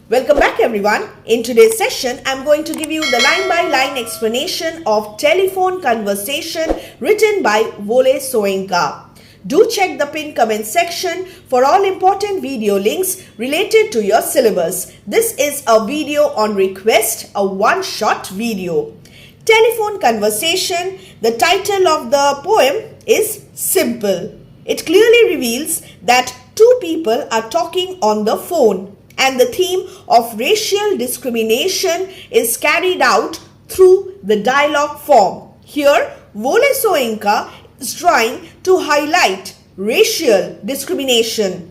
Welcome back everyone. In today's session, I'm going to give you the line-by-line explanation of telephone conversation written by Wole Soyinka. Do check the pinned comment section for all important video links related to your syllabus. This is a video on request, a one-shot video. Telephone conversation, the title of the poem is simple. It clearly reveals that two people are talking on the phone. And the theme of racial discrimination is carried out through the dialogue form. Here, Wole Soyinka is trying to highlight racial discrimination,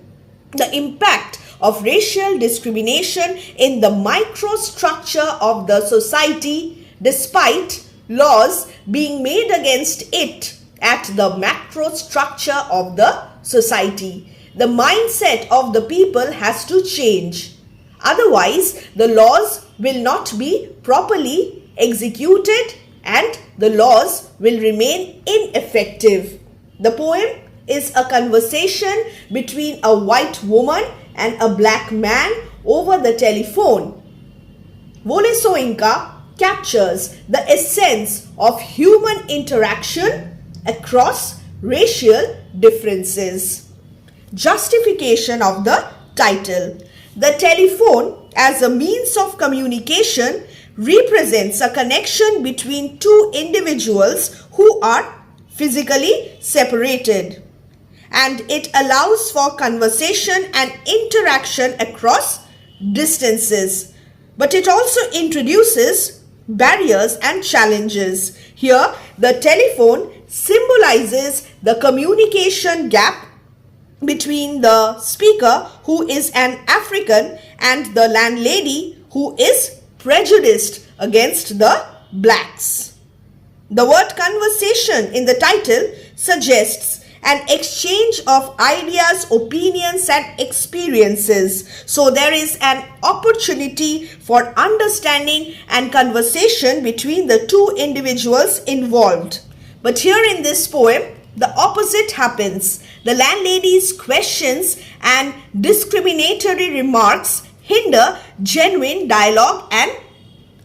the impact of racial discrimination in the microstructure of the society despite laws being made against it at the macrostructure of the society. The mindset of the people has to change. Otherwise, the laws will not be properly executed and the laws will remain ineffective. The poem is a conversation between a white woman and a black man over the telephone. Wole Soyinka captures the essence of human interaction across racial differences. Justification of the title. The telephone as a means of communication represents a connection between two individuals who are physically separated, and it allows for conversation and interaction across distances, but it also introduces barriers and challenges. Here, the telephone symbolizes the communication gap between the speaker, who is an African, and the landlady, who is prejudiced against the blacks. The word conversation in the title suggests an exchange of ideas, opinions and experiences. So there is an opportunity for understanding and conversation between the two individuals involved. But here in this poem, the opposite happens. The landlady's questions and discriminatory remarks hinder genuine dialogue and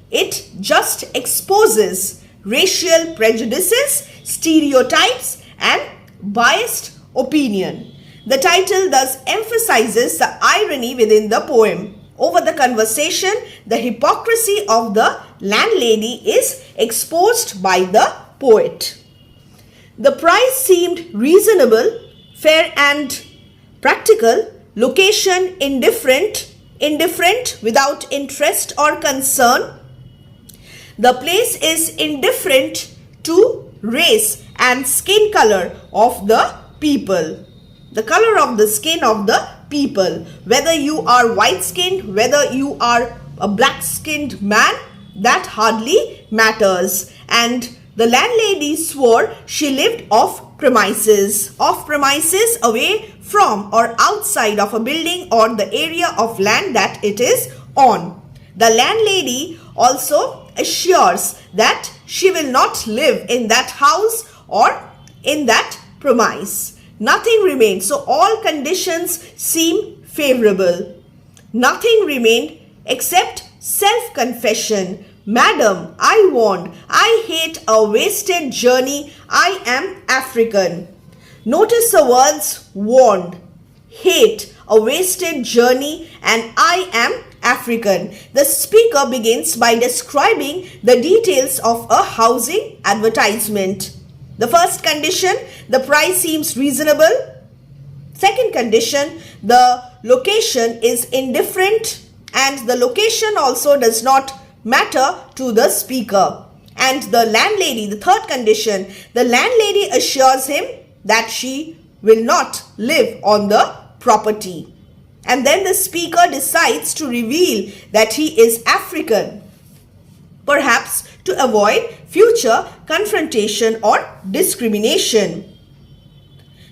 it just exposes racial prejudices, stereotypes and biased opinion. The title thus emphasizes the irony within the poem. Over the conversation, the hypocrisy of the landlady is exposed by the poet. The price seemed reasonable, fair and practical, location indifferent without interest or concern. The place is indifferent to race and skin color of the people. The color of the skin of the people. Whether you are white skinned, whether you are a black skinned man, that hardly matters. And the landlady swore she lived off premises, away from or outside of a building or the area of land that it is on. The landlady also assures that she will not live in that house or in that premise. Nothing remained, so all conditions seem favorable. Nothing remained except self-confession. Madam, I warned, I hate a wasted journey, I am African. Notice the words warned, hate, a wasted journey and I am African. The speaker begins by describing the details of a housing advertisement. The first condition, the price seems reasonable. Second condition, the location is indifferent and the location also does not matter to the speaker. And the landlady, the third condition, the landlady assures him that she will not live on the property. And then the speaker decides to reveal that he is African, perhaps to avoid future confrontation or discrimination.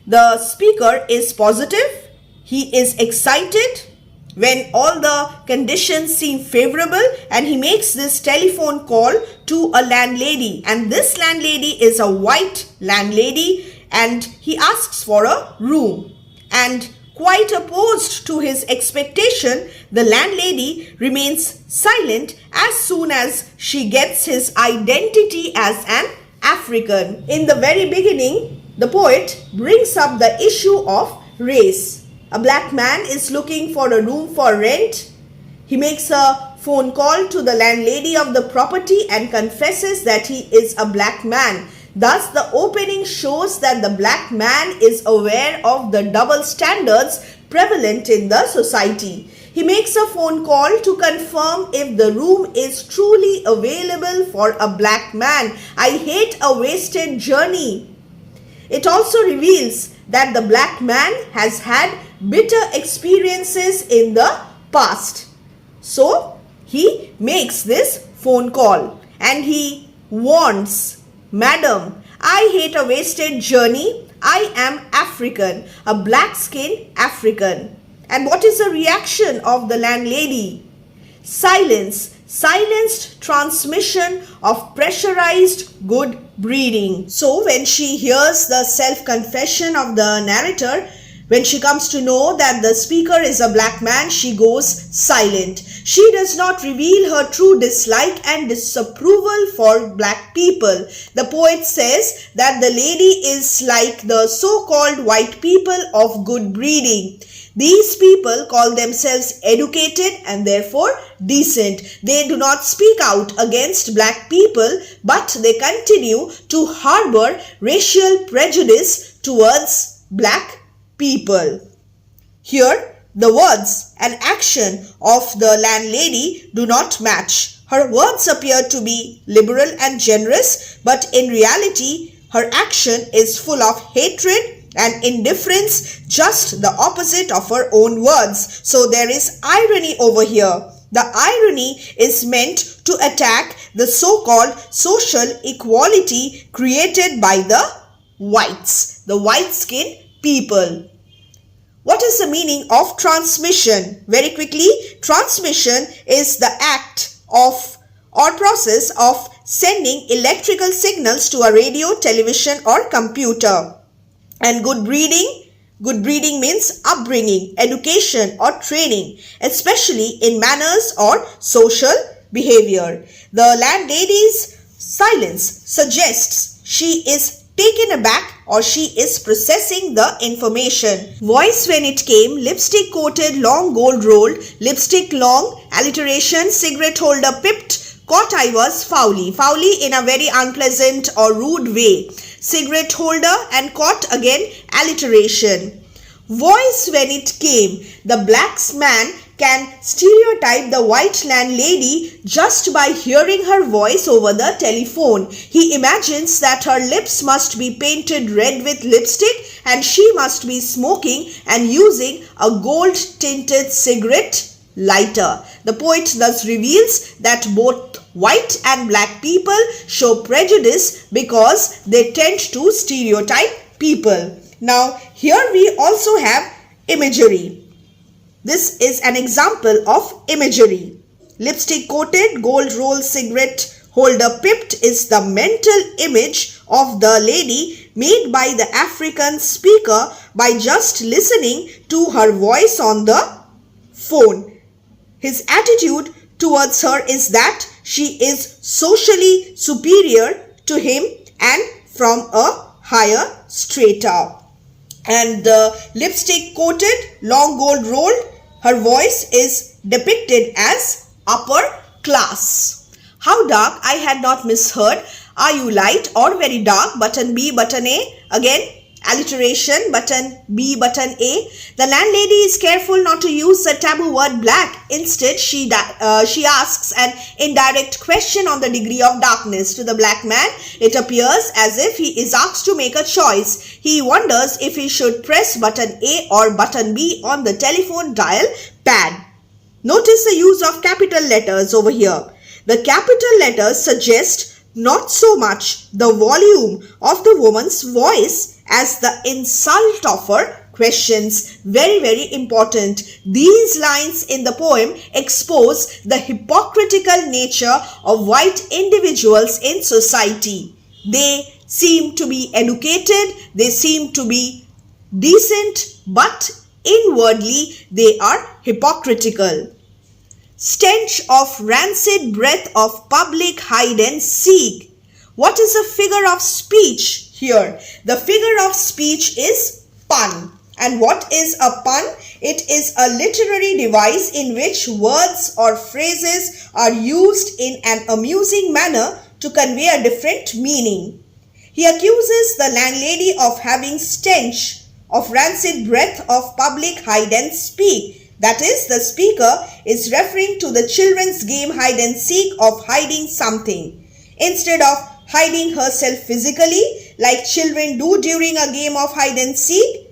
The speaker is positive, he is excited when all the conditions seem favorable, and he makes this telephone call to a landlady, and this landlady is a white landlady and he asks for a room. And Quite opposed to his expectation, the landlady remains silent as soon as she gets his identity as an African. In the very beginning, the poet brings up the issue of race. A black man is looking for a room for rent. He makes a phone call to the landlady of the property and confesses that he is a black man. Thus, the opening shows that the black man is aware of the double standards prevalent in the society. He makes a phone call to confirm if the room is truly available for a black man. I hate a wasted journey. It also reveals that the black man has had bitter experiences in the past. So, he makes this phone call and he warns, "Madam, I hate a wasted journey. I am African, a black-skinned African." And what is the reaction of the landlady? Silence. Silenced transmission of pressurized good breeding. So when she hears the self-confession of the narrator, when she comes to know that the speaker is a black man, she goes silent. She does not reveal her true dislike and disapproval for black people. The poet says that the lady is like the so-called white people of good breeding. These people call themselves educated and therefore decent. They do not speak out against black people, but they continue to harbor racial prejudice towards black people. Here, the words and action of the landlady do not match. Her words appear to be liberal and generous, but in reality, her action is full of hatred and indifference, just the opposite of her own words. So there is irony over here. The irony is meant to attack the so-called social equality created by the whites, the white-skinned people. What is the meaning of transmission? Very quickly, transmission is the act of or process of sending electrical signals to a radio, television or computer. And good breeding means upbringing, education or training, especially in manners or social behavior. The landlady's silence suggests she is taken aback or she is processing the information. Voice when it came, lipstick coated, long gold rolled, lipstick long, alliteration, cigarette holder pipped, caught I was foully. Foully in a very unpleasant or rude way. Cigarette holder and caught again, alliteration. Voice when it came. The black man can stereotype the white landlady just by hearing her voice over the telephone. He imagines that her lips must be painted red with lipstick and she must be smoking and using a gold-tinted cigarette lighter. The poet thus reveals that both white and black people show prejudice because they tend to stereotype people. Now, here we also have imagery. This is an example of imagery. Lipstick coated, gold roll, cigarette holder pipped is the mental image of the lady made by the African speaker by just listening to her voice on the phone. His attitude towards her is that she is socially superior to him and from a higher strata. And the lipstick coated, long gold rolled, her voice is depicted as upper class. How dark, I had not misheard. Are you light or very dark? Button B, button A. Again, alliteration, button B, button A. The landlady is careful not to use the taboo word black. Instead, she asks an indirect question on the degree of darkness. To the black man, it appears as if he is asked to make a choice. He wonders if he should press button A or button B on the telephone dial pad. Notice the use of capital letters over here. The capital letters suggest not so much the volume of the woman's voice as the insult of her questions. Very, very important. These lines in the poem expose the hypocritical nature of white individuals in society. They seem to be educated, they seem to be decent, but Inwardly, they are hypocritical. Stench of rancid breath of public hide and seek. What is a figure of speech here? The figure of speech is pun. And what is a pun? It is a literary device in which words or phrases are used in an amusing manner to convey a different meaning. He accuses the landlady of having stench of rancid breath of public hide and speak. That is, the speaker is referring to the children's game hide and seek of hiding something. Instead of hiding herself physically like children do during a game of hide and seek,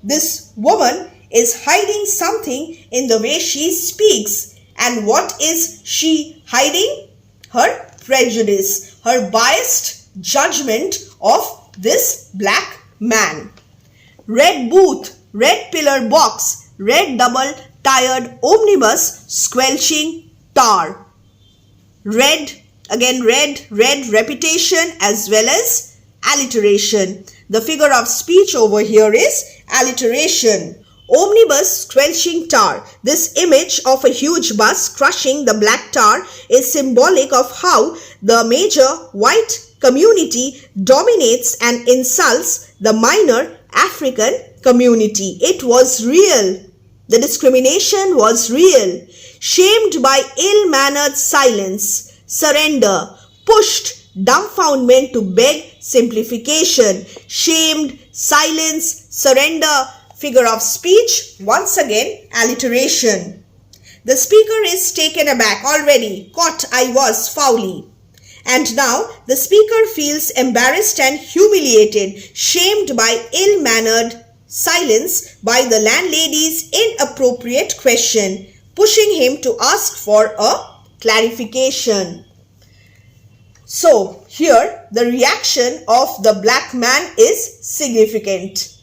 this woman is hiding something in the way she speaks. And what is she hiding? Her prejudice, her biased judgment of this black man. Red booth, red pillar box, red double-tired omnibus, squelching tar. Red, again red repetition as well as alliteration. The figure of speech over here is alliteration. Omnibus squelching tar. This image of a huge bus crushing the black tar is symbolic of how the major white community dominates and insults the minor African community. It was real. The discrimination was real. Shamed by ill-mannered silence, surrender, pushed dumbfoundment to beg simplification. Shamed, silence, surrender, figure of speech, once again alliteration. The speaker is taken aback already. Caught I was foully. And now the speaker feels embarrassed and humiliated, shamed by ill-mannered silence by the landlady's inappropriate question, pushing him to ask for a clarification. So here the reaction of the black man is significant.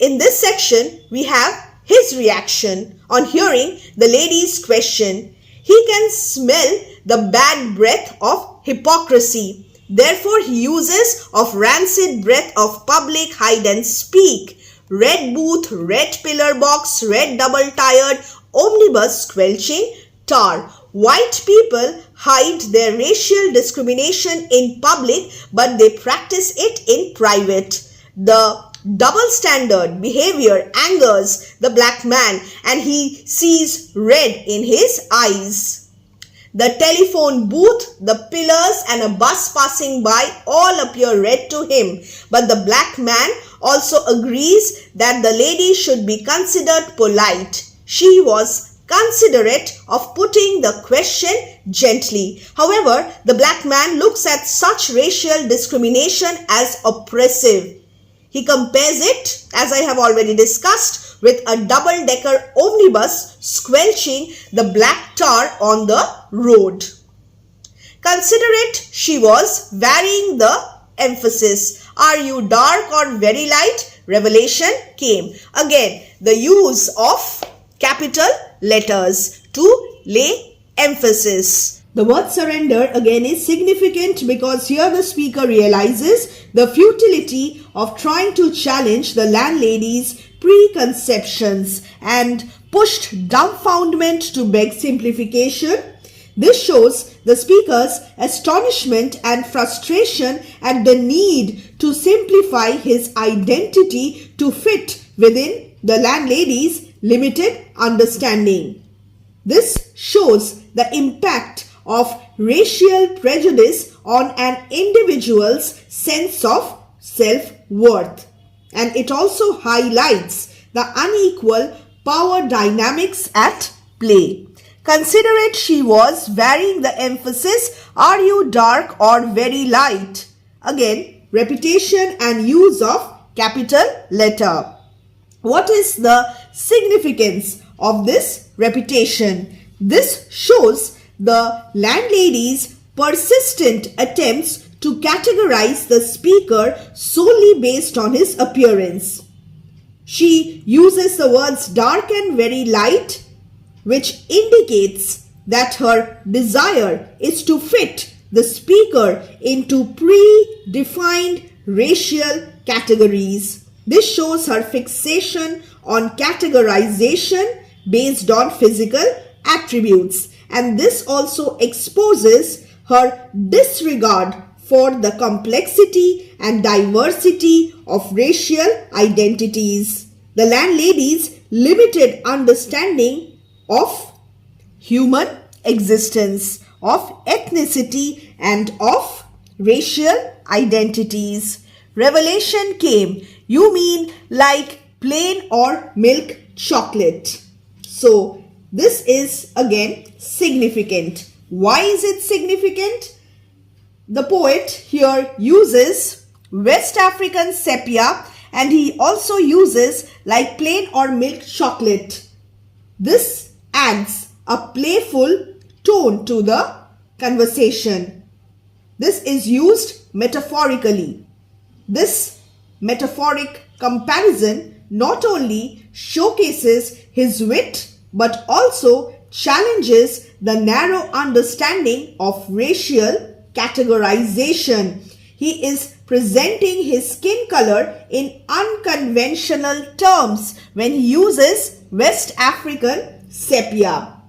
In this section we have his reaction on hearing the lady's question. He can smell the bad breath of hypocrisy. Therefore he uses of rancid breath of public hide and speak. Red booth, red pillar box, red double-tired omnibus squelching tar. White people hide their racial discrimination in public, but they practice it in private. The double standard behavior angers the black man and he sees red in his eyes. The telephone booth, the pillars and a bus passing by all appear red to him, but the black man also agrees that the lady should be considered polite. She was considerate of putting the question gently. However, the black man looks at such racial discrimination as oppressive. He compares it, as I have already discussed, with a double-decker omnibus squelching the black tar on the road. Considerate she was, varying the emphasis. Are you dark or very light? Revelation came. Again, the use of capital letters to lay emphasis. The word surrender again is significant because here the speaker realizes the futility of trying to challenge the landlady's preconceptions and pushed dumbfoundment to beg simplification. This shows the speaker's astonishment and frustration at the need to simplify his identity to fit within the landlady's limited understanding. This shows the impact of racial prejudice on an individual's sense of self-worth. And it also highlights the unequal power dynamics at play. Considerate she was, varying the emphasis. Are you dark or very light? Again, repetition and use of capital letter. What is the significance of this repetition? This shows the landlady's persistent attempts to categorize the speaker solely based on his appearance. She uses the words dark and very light, which indicates that her desire is to fit the speaker into predefined racial categories. This shows her fixation on categorization based on physical attributes, and this also exposes her disregard for the complexity and diversity of racial identities. The landlady's limited understanding of human existence, of ethnicity, and of racial identities. Revelation came. You mean like plain or milk chocolate? So this is again significant. Why is it significant? The poet here uses West African sepia, and he also uses like plain or milk chocolate. This adds a playful tone to the conversation. This is used metaphorically. This metaphoric comparison not only showcases his wit but also challenges the narrow understanding of racial categorization. He is presenting his skin color in unconventional terms when he uses West African sepia,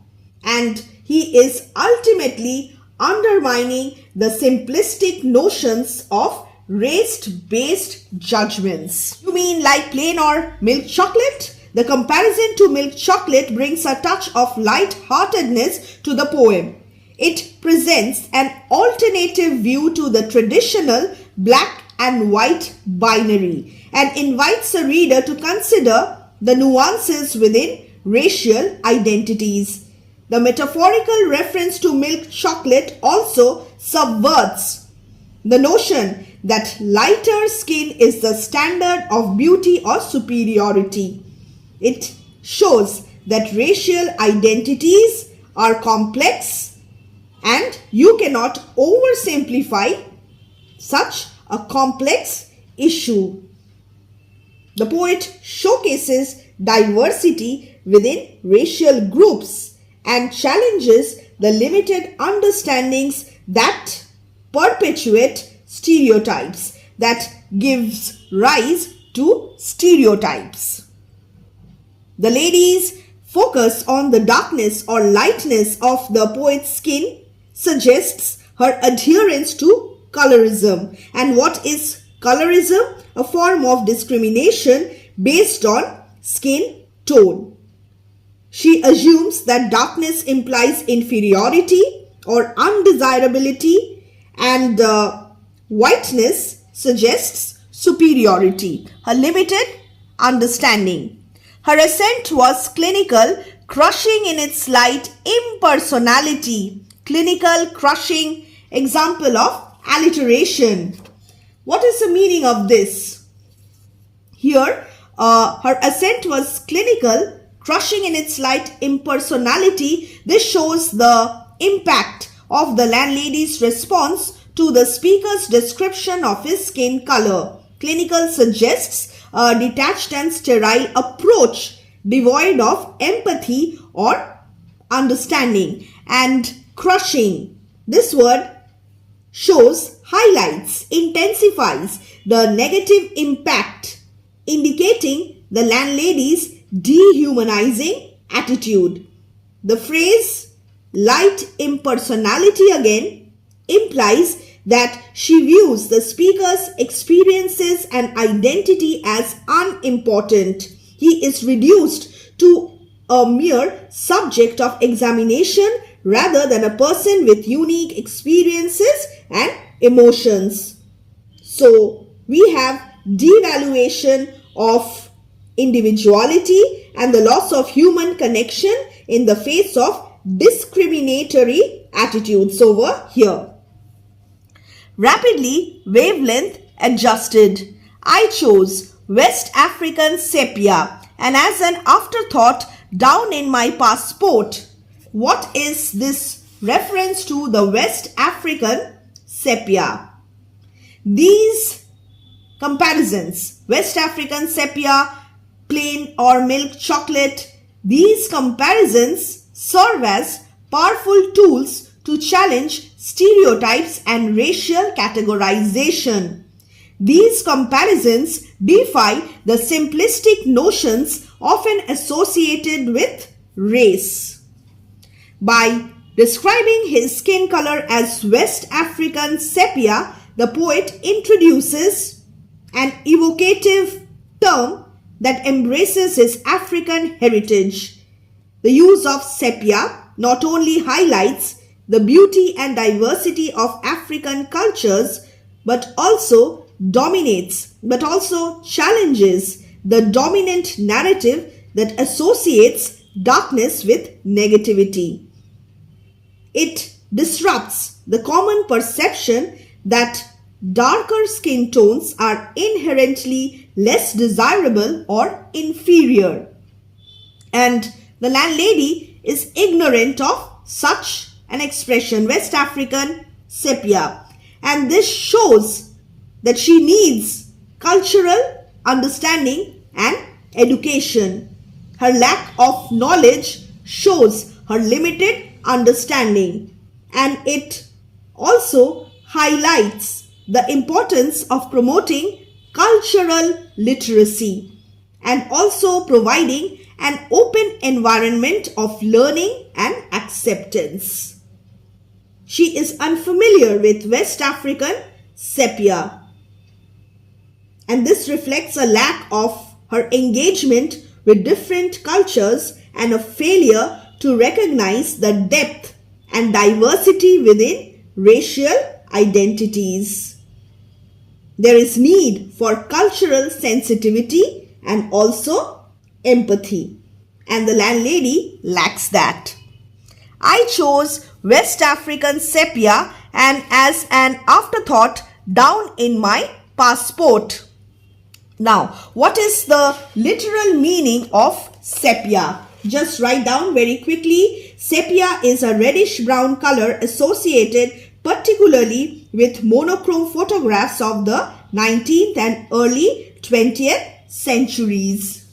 and he is ultimately undermining the simplistic notions of race-based judgments. You mean like plain or milk chocolate? The comparison to milk chocolate brings a touch of light-heartedness to the poem. It presents an alternative view to the traditional black and white binary and invites the reader to consider the nuances within racial identities. The metaphorical reference to milk chocolate also subverts the notion that lighter skin is the standard of beauty or superiority. It shows that racial identities are complex and you cannot oversimplify such a complex issue. The poet showcases diversity within racial groups and challenges the limited understandings that perpetuate stereotypes, that gives rise to stereotypes. The lady's focus on the darkness or lightness of the poet's skin suggests her adherence to colorism. And what is colorism? A form of discrimination based on skin tone. She assumes that darkness implies inferiority or undesirability, and whiteness suggests superiority. Her limited understanding. Her accent was clinical, crushing in its light impersonality. Clinical, crushing, example of alliteration. What is the meaning of this? Here, her accent was clinical, crushing in its light impersonality. This shows the impact of the landlady's response to the speaker's description of his skin color. Clinical suggests a detached and sterile approach devoid of empathy or understanding. And crushing, this word shows, highlights, intensifies the negative impact, indicating the landlady's dehumanizing attitude. The phrase light impersonality again implies that she views the speaker's experiences and identity as unimportant. He is reduced to a mere subject of examination rather than a person with unique experiences and emotions. So we have devaluation of individuality and the loss of human connection in the face of discriminatory attitudes over here. Rapidly, wavelength adjusted. I chose West African sepia, and as an afterthought, down in my passport. What is this reference to the West African sepia? These comparisons, West African sepia, plain or milk chocolate, these comparisons serve as powerful tools to challenge stereotypes and racial categorization. These comparisons defy the simplistic notions often associated with race. By describing his skin color as West African sepia, the poet introduces an evocative term that embraces his African heritage. The use of sepia not only highlights the beauty and diversity of African cultures, but also challenges the dominant narrative that associates darkness with negativity. It disrupts the common perception that darker skin tones are inherently less desirable or inferior, and the landlady is ignorant of such an expression, West African sepia, and this shows that she needs cultural understanding and education. Her lack of knowledge shows her limited understanding, and it also highlights the importance of promoting cultural literacy and also providing an open environment of learning and acceptance. She is unfamiliar with West African sepia, and this reflects a lack of her engagement with different cultures and a failure to recognize the depth and diversity within racial identities. There is need for cultural sensitivity and also empathy, and the landlady lacks that. I chose West African sepia and as an afterthought down in my passport. Now, what is the literal meaning of sepia? Just write down very quickly. Sepia is a reddish brown color associated particularly with monochrome photographs of the 19th and early 20th centuries.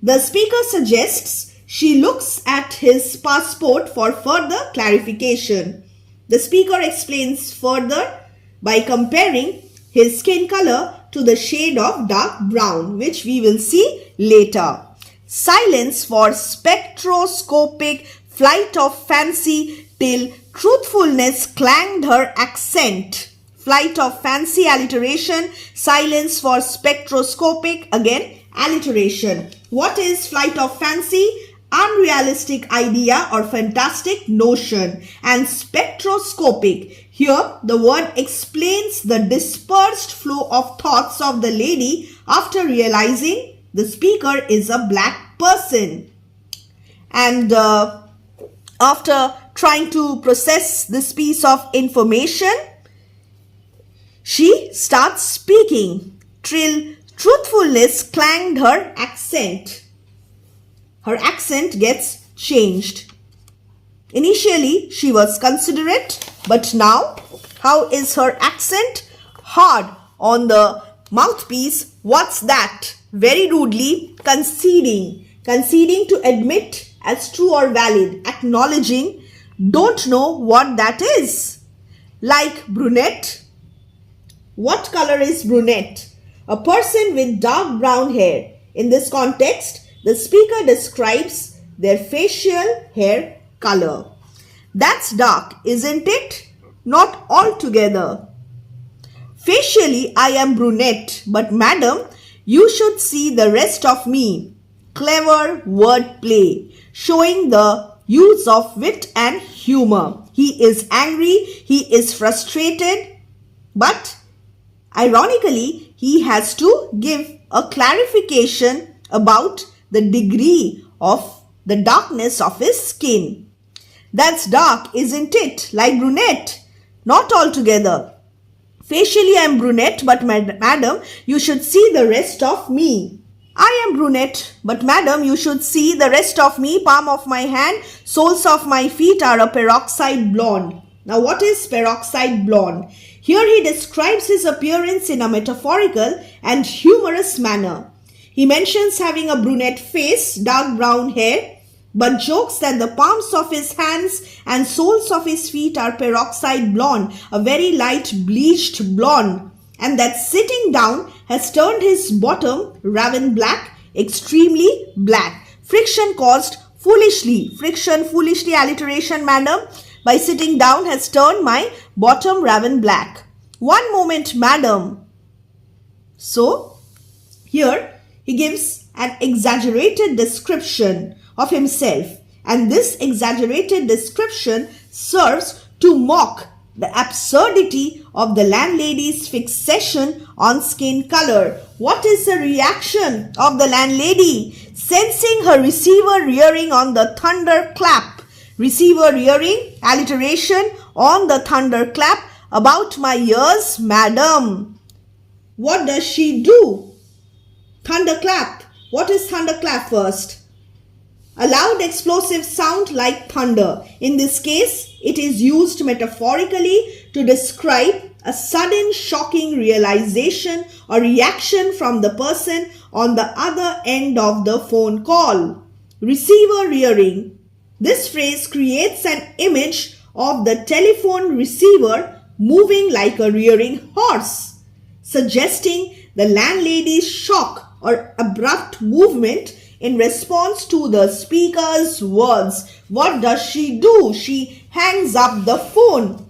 The speaker suggests she looks at his passport for further clarification. The speaker explains further by comparing his skin color to the shade of dark brown, which we will see later. Silence for spectroscopic flight of fancy till truthfulness clanged her accent. Flight of fancy, alliteration. Silence for spectroscopic, again alliteration. What is flight of fancy? Unrealistic idea or fantastic notion. And spectroscopic, here the word explains the dispersed flow of thoughts of the lady after realizing the speaker is a black person. And after trying to process this piece of information, she starts speaking till truthfulness clanged her accent. Her accent gets changed. Initially, she was considerate, but now, how is her accent? Hard on the mouthpiece. What's that? Very rudely, conceding. Conceding to admit as true or valid. Acknowledging, don't know what that is. Like brunette. What color is brunette? A person with dark brown hair. In this context, the speaker describes their facial hair color. That's dark, isn't it? Not altogether. Facially, I am brunette, but madam, you should see the rest of me. Clever wordplay, showing the use of wit and humor. He is angry, he is frustrated, but ironically, he has to give a clarification about the degree of the darkness of his skin. That's dark, isn't it? Like brunette. Not altogether. Facially I am brunette, but madam, you should see the rest of me. I am brunette, but madam, you should see the rest of me. Palm of my hand, soles of my feet are a peroxide blonde. Now what is peroxide blonde? Here he describes his appearance in a metaphorical and humorous manner. He mentions having a brunette face, dark brown hair, but jokes that the palms of his hands and soles of his feet are peroxide blonde, a very light bleached blonde, and that sitting down has turned his bottom raven black extremely black. Friction caused foolishly. Friction, foolishly, alliteration, madam. By sitting down has turned my bottom raven black. One moment, madam. So, here he gives an exaggerated description of himself, and this exaggerated description serves to mock the absurdity of the landlady's fixation on skin color. What is the reaction of the landlady? Sensing her receiver rearing on the thunderclap. Receiver rearing, alliteration, on the thunderclap. About my ears, madam. What does she do? Thunderclap. What is thunderclap first? A loud explosive sound like thunder. In this case, it is used metaphorically to describe a sudden shocking realization or reaction from the person on the other end of the phone call. Receiver rearing. This phrase creates an image of the telephone receiver moving like a rearing horse, suggesting the landlady's shock or abrupt movement in response to the speaker's words. What does she do? She hangs up the phone.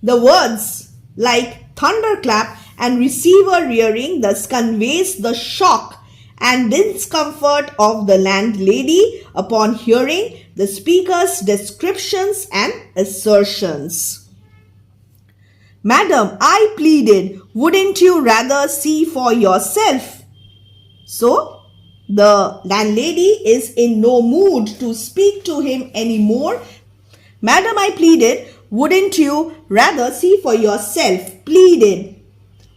The words like thunderclap and receiver rearing thus conveys the shock and discomfort of the landlady upon hearing the speaker's descriptions and assertions. Madam, I pleaded, wouldn't you rather see for yourself? So, the landlady is in no mood to speak to him anymore. Madam, I pleaded, wouldn't you rather see for yourself? Pleaded.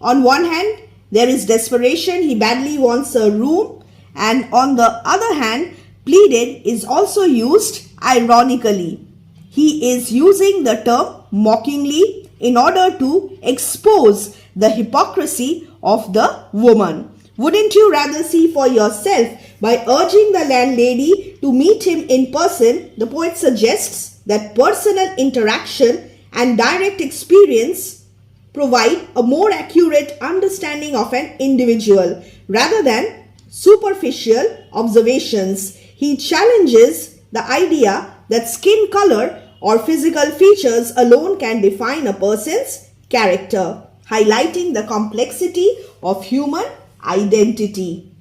On one hand, there is desperation, he badly wants a room, and on the other hand, pleaded is also used ironically. He is using the term mockingly in order to expose the hypocrisy of the woman. Wouldn't you rather see for yourself? By urging the landlady to meet him in person, the poet suggests that personal interaction and direct experience provide a more accurate understanding of an individual rather than superficial observations. He challenges the idea that skin color or physical features alone can define a person's character, highlighting the complexity of human identity.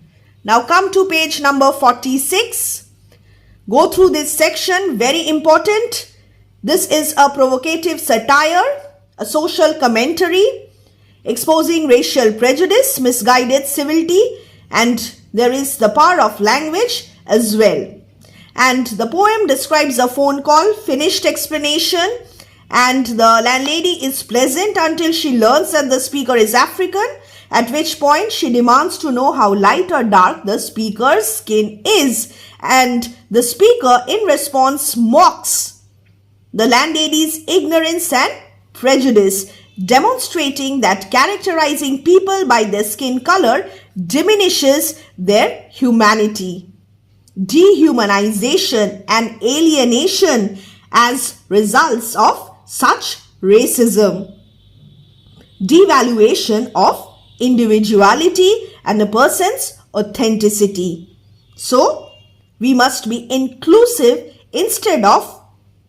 Now come to page number 46. Go through this section, very important. This is a provocative satire, a social commentary, exposing racial prejudice, misguided civility, and there is the power of language as well. And the poem describes a phone call, finished explanation, and the landlady is pleasant until she learns that the speaker is African, at which point she demands to know how light or dark the speaker's skin is. And the speaker in response mocks the landlady's ignorance and prejudice, demonstrating that characterizing people by their skin color diminishes their humanity. Dehumanization and alienation as results of such racism. Devaluation of individuality and a person's authenticity. So, we must be inclusive instead of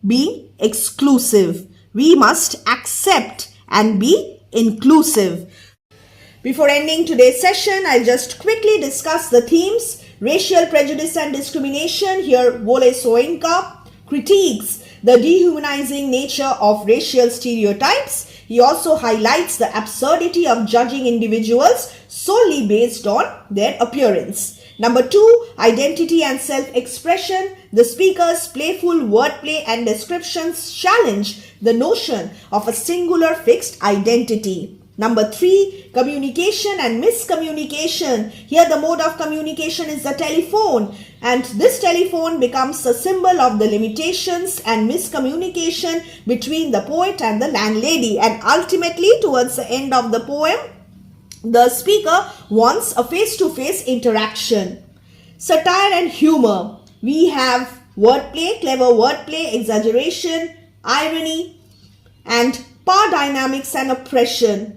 being exclusive. We must accept and be inclusive. Before ending today's session, I'll just quickly discuss the themes. Racial prejudice and discrimination. Here, Wole Soyinka critiques the dehumanizing nature of racial stereotypes. He also highlights the absurdity of judging individuals solely based on their appearance. Number 2, identity and self-expression. The speaker's playful wordplay and descriptions challenge the notion of a singular fixed identity. Number 3, communication and miscommunication. Here the mode of communication is the telephone, and this telephone becomes a symbol of the limitations and miscommunication between the poet and the landlady. And ultimately, towards the end of the poem, the speaker wants a face-to-face interaction. Satire and humor. We have wordplay, clever wordplay, exaggeration, irony, and power dynamics and oppression.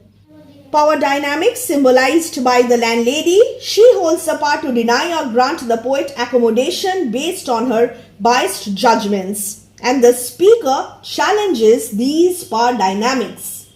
Power dynamics symbolized by the landlady. She holds the power to deny or grant the poet accommodation based on her biased judgments. And the speaker challenges these power dynamics.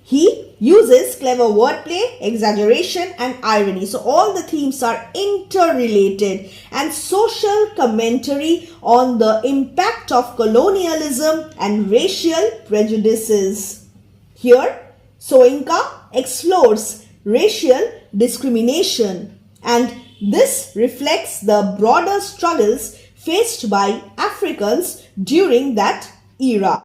He uses clever wordplay, exaggeration and irony. So all the themes are interrelated, and social commentary on the impact of colonialism and racial prejudices. Here, Soyinka explores racial discrimination, and this reflects the broader struggles faced by Africans during that era.